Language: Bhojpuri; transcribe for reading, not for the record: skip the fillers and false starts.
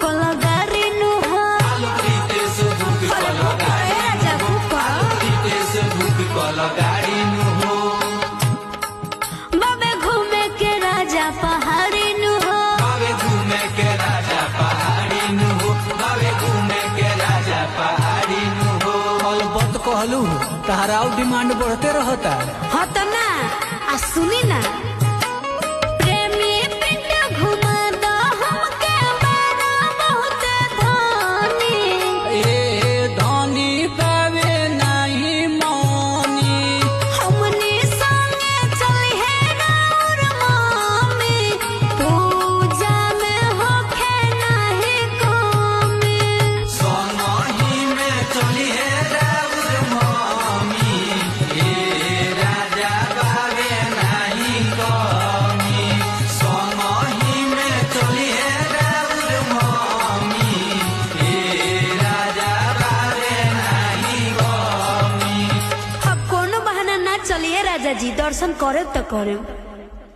कला गारी नु हो राजा बुका बाबे घूमे के राजा पहाड़ी नु हो अलबत कहलू तहराव डिमांड बढ़ते रहता। हाँ तो ना आ सुनी ना प्रेमी पिंड घुमा दो हमके बारा बहुत धनी ए धनी पावे नहीं मौनी हमनी संगे चली है राउर मामी पूजा में होखे नहीं कमी सोनही में चली है राउर मामी ए राजा बावे नहीं कमी सोनही में चली है राउर मामी ए राजा बावे नहीं कमी। अब कोनो बहाना ना चलिए राजा जी दर्शन करे तो करे।